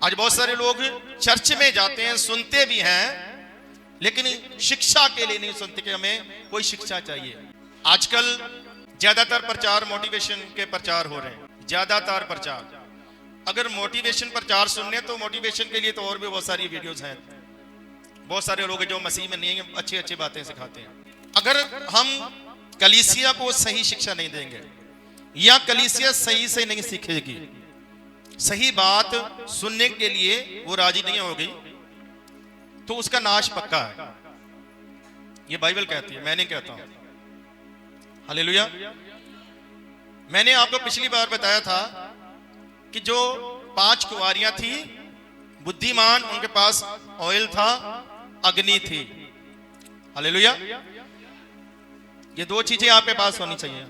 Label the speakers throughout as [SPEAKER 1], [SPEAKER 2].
[SPEAKER 1] आज बहुत सारे लोग चर्च में जाते हैं, सुनते भी हैं, लेकिन शिक्षा के लिए नहीं सुनते कि हमें कोई शिक्षा चाहिए। आजकल ज्यादातर प्रचार मोटिवेशन के प्रचार हो रहे हैं, ज्यादातर प्रचार। अगर मोटिवेशन प्रचार सुनने तो मोटिवेशन के लिए तो और भी बहुत सारी वीडियोस हैं। बहुत सारे लोग जो मसीह में नहीं है अच्छी अच्छी बातें सिखाते हैं। अगर हम कलीसिया को सही शिक्षा नहीं देंगे या कलीसिया सही से नहीं सीखेगी, सही बात सुनने के लिए वो राजी नहीं होगी, तो उसका नाश पक्का है। ये बाइबल कहती है, मैं नहीं कहता हूं। हालेलुया। मैंने आपको पिछली बार बताया था कि जो 5 कुंवारियां थी, बुद्धिमान उनके पास ऑयल था, अग्नि थी। हालेलुया। ये 2 चीजें आपके पास होनी चाहिए,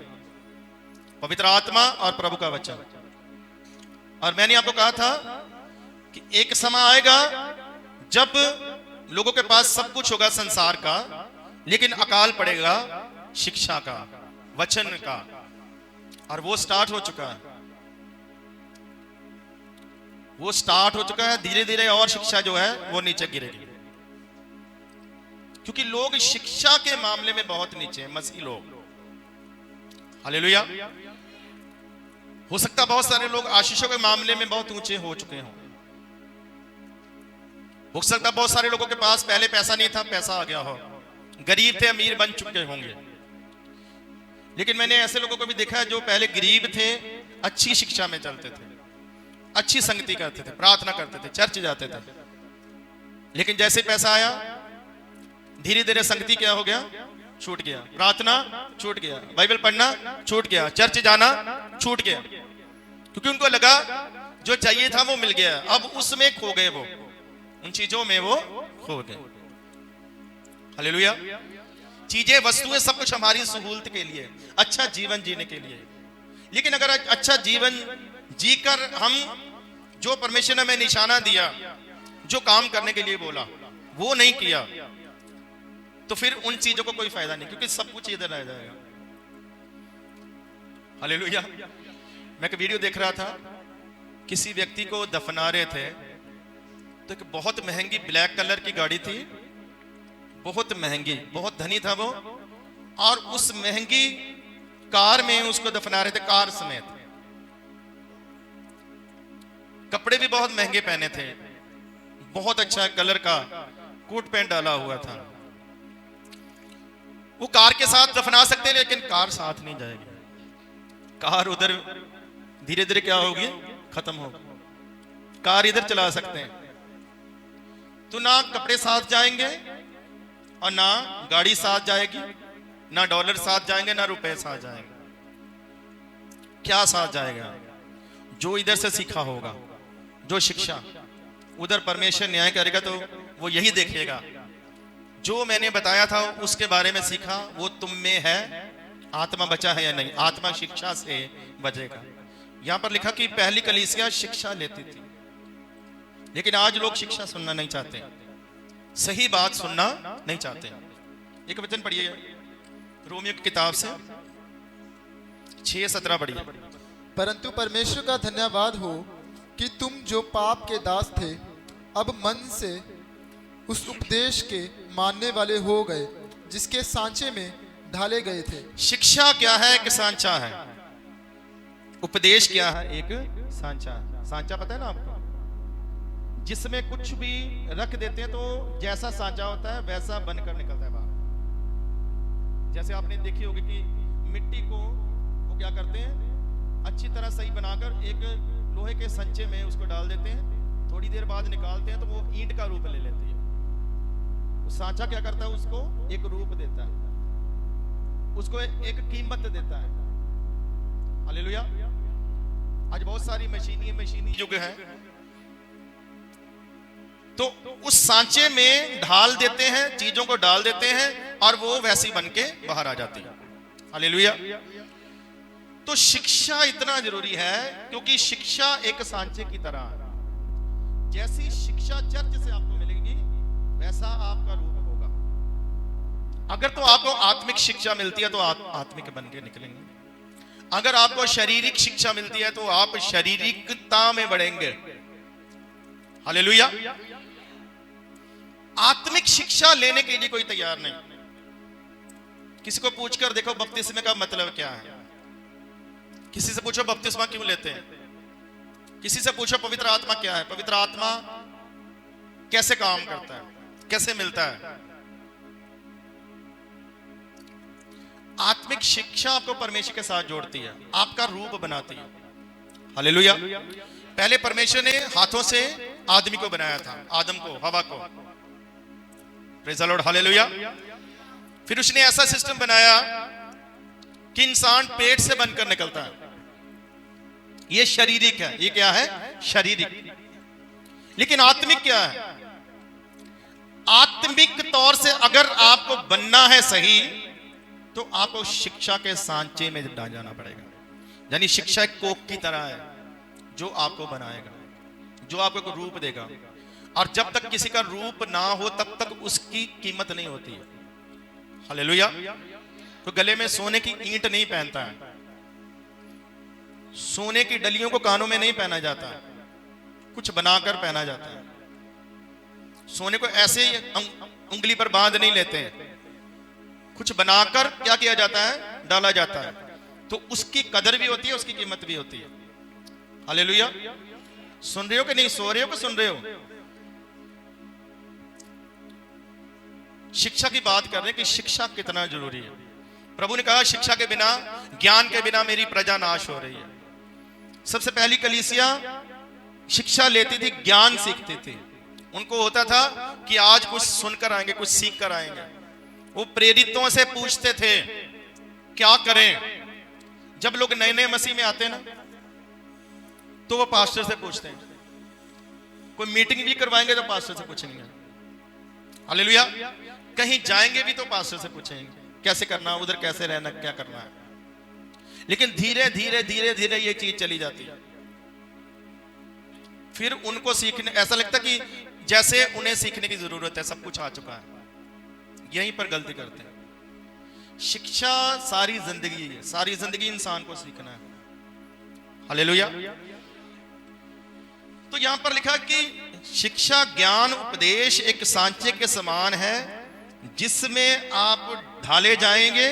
[SPEAKER 1] पवित्र आत्मा और प्रभु का वचन। और मैंने आपको कहा था कि एक समय आएगा जब लोगों के पास सब कुछ होगा संसार का, लेकिन अकाल पड़ेगा शिक्षा का, वचन का। और वो स्टार्ट हो चुका है, वो स्टार्ट हो चुका है। धीरे धीरे और शिक्षा जो है वो नीचे गिरेगी, क्योंकि लोग शिक्षा के मामले में बहुत नीचे हैं, मसीही लोग। हालेलुया। हो सकता बहुत सारे लोग आशीषों के मामले में बहुत ऊंचे हो चुके हों। हो सकता बहुत सारे लोगों के पास पहले पैसा नहीं था, पैसा आ गया हो, गरीब थे अमीर बन चुके होंगे। लेकिन मैंने ऐसे लोगों को भी देखा है जो पहले गरीब थे, अच्छी शिक्षा में चलते थे, अच्छी संगति करते थे, प्रार्थना करते थे, चर्च जाते थे, लेकिन जैसे पैसा आया धीरे धीरे संगति क्या हो गया, छूट गया, प्रार्थना छूट गया, बाइबल पढ़ना छूट गया, चर्च जाना छूट गया, क्योंकि उनको लगा जो चाहिए था वो मिल गया। अब उसमें खो गए, वो उन चीजों में वो खो गए। हालेलुया। चीजें, वस्तुएं, सब कुछ हमारी सहूलत के लिए, अच्छा जीवन जीने के लिए। लेकिन अगर अच्छा जीवन जीकर हम जो परमेश्वर ने हमें निशाना दिया, जो काम करने के लिए बोला, वो नहीं किया, तो फिर उन चीजों को कोई फायदा नहीं, क्योंकि सब कुछ इधर रह जाएगा। हालेलुया। मैं एक वीडियो देख रहा था, किसी व्यक्ति को दफना रहे थे, तो एक बहुत महंगी ब्लैक कलर की गाड़ी थी, बहुत महंगी, बहुत धनी था वो, और उस महंगी कार में उसको दफना रहे थे, कार समेत। कपड़े भी बहुत महंगे पहने थे, बहुत अच्छा कलर का कोट पैंट डाला हुआ था। वो कार के साथ दफना सकते, लेकिन कार साथ नहीं जाएगी, कार उधर धीरे धीरे क्या होगी, खत्म होगी। कार इधर चला सकते हैं, तो ना कपड़े साथ जाएंगे और ना गाड़ी साथ जाएगी, ना डॉलर साथ जाएंगे, ना रुपए साथ जाएंगे। क्या साथ जाएगा? जो इधर से सीखा होगा, जो शिक्षा, उधर परमेश्वर न्याय करेगा तो वो यही देखेगा, जो मैंने बताया था उसके बारे में सीखा, वो तुम में है, आत्मा बचा है या नहीं। आत्मा शिक्षा से बचेगा। यहां पर लिखा कि पहली कलीसिया शिक्षा लेती थी, लेकिन आज लोग शिक्षा सुनना नहीं चाहते, सही बात सुनना नहीं चाहते। एक वचन पढ़िए रोमियो की किताब से 6:17 पढ़िए।
[SPEAKER 2] परंतु परमेश्वर का धन्यवाद हो कि तुम जो पाप के दास थे, अब मन से उस उपदेश के मानने वाले हो गए जिसके सांचे में ढाले गए थे। शिक्षा
[SPEAKER 1] क्या है? एक सांचा है। उपदेश क्या है? एक सांचा है। सांचा पता है ना आपको, जिसमें कुछ भी रख देते हैं तो जैसा सांचा होता है वैसा बनकर निकलता है बाहर। जैसे आपने देखी होगी कि मिट्टी को वो क्या करते हैं, अच्छी तरह सही बनाकर एक लोहे के संचे में उसको डाल देते हैं, थोड़ी देर बाद निकालते हैं तो वो ईंट का रूप ले लेती है। सांचा क्या करता है, उसको एक रूप देता है, उसको एक कीमत देता है। हालेलुया। आज बहुत सारी मशीनी युग है, तो उस सांचे में ढाल देते हैं, चीजों को डाल देते हैं और वो वैसी बन के बाहर आ जाती है। हालेलुया। तो शिक्षा इतना जरूरी है, क्योंकि शिक्षा एक सांचे की तरह है। जैसी शिक्षा चर्च से आपको मिलेगी वैसा आपका रूप होगा। अगर तो आपको आत्मिक शिक्षा मिलती है तो आप आत्मिक बन के निकलेंगे। अगर आपको शारीरिक शिक्षा मिलती है तो आप शारीरिकता में बढ़ेंगे। हालेलुया। आत्मिक शिक्षा लेने के लिए कोई तैयार नहीं। किसी को पूछकर देखो बपतिस्मे का मतलब क्या है, किसी से पूछो बपतिस्मा क्यों लेते हैं, किसी से पूछो पवित्र आत्मा क्या है, पवित्र आत्मा कैसे काम करता है, कैसे मिलता है। आत्मिक शिक्षा आपको परमेश्वर के साथ जोड़ती है, आपका रूप बनाती है। हालेलुया। पहले परमेश्वर ने हाथों से आदमी को बनाया था, आदम को, हवा को। Praise the Lord, hallelujah. फिर उसने ऐसा सिस्टम बनाया कि इंसान पेट से बनकर निकलता है। ये शारीरिक है, ये क्या है, शारीरिक। लेकिन आत्मिक क्या है? आत्मिक तौर से अगर आपको बनना है सही, तो आपको शिक्षा के सांचे में जाना पड़ेगा। यानी शिक्षा एक कोक की तरह है जो आपको बनाएगा, जो आपको एक रूप देगा। और जब तक किसी का रूप ना हो तब तक उसकी कीमत नहीं होती है। हालेलुया। तो गले में सोने की ईंट नहीं पहनता है, सोने की डलियों को कानों में नहीं पहना जाता, कुछ बनाकर पहना जाता है। सोने को ऐसे ही उंगली पर बांध नहीं लेते हैं, कुछ बनाकर क्या किया जाता है, डाला जाता है। तो उसकी कदर भी होती है, उसकी कीमत भी होती है। हालेलुया। सुन रहे हो कि नहीं, सो रहे हो कि सुन रहे हो? शिक्षा की बात कर रहे हैं कि शिक्षा कितना जरूरी है। प्रभु ने कहा शिक्षा के बिना, ज्ञान के बिना मेरी प्रजा नाश हो रही है। सबसे पहली कलीसिया शिक्षा लेती थी, ज्ञान सीखती थी। उनको होता था कि आज कुछ सुनकर आएंगे, कुछ सीख कर आएंगे। वो प्रेरितों से पूछते थे क्या करें। जब लोग नए नए मसीह में आते हैं ना, तो वो पास्टर से पूछते हैं। कोई मीटिंग भी करवाएंगे तो पास्टर से पूछेंगे। हालेलुया। कहीं जाएंगे भी तो पास्टर से पूछेंगे कैसे करना, उधर कैसे रहना, क्या करना है। लेकिन धीरे धीरे धीरे धीरे ये चीज चली जाती है। फिर उनको सीखने, ऐसा लगता कि जैसे उन्हें सीखने की जरूरत है, सब कुछ आ चुका है। यहीं पर गलती करते हैं। शिक्षा सारी जिंदगी है, सारी जिंदगी इंसान को सीखना है। हालेलुया। तो यहां पर लिखा कि शिक्षा, ज्ञान, उपदेश एक सांचे के समान है जिसमें आप ढाले जाएंगे।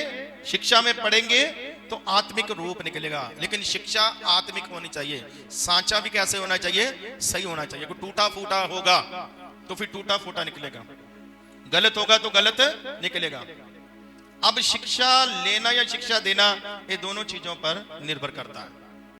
[SPEAKER 1] शिक्षा में पढ़ेंगे तो आत्मिक रूप निकलेगा। लेकिन शिक्षा आत्मिक होनी चाहिए। सांचा भी कैसे होना चाहिए, सही होना चाहिए। कोई टूटा फूटा होगा तो फिर टूटा फूटा निकलेगा, गलत होगा तो गलत निकलेगा। अब शिक्षा लेना या शिक्षा देना, ये दोनों चीजों पर निर्भर करता है।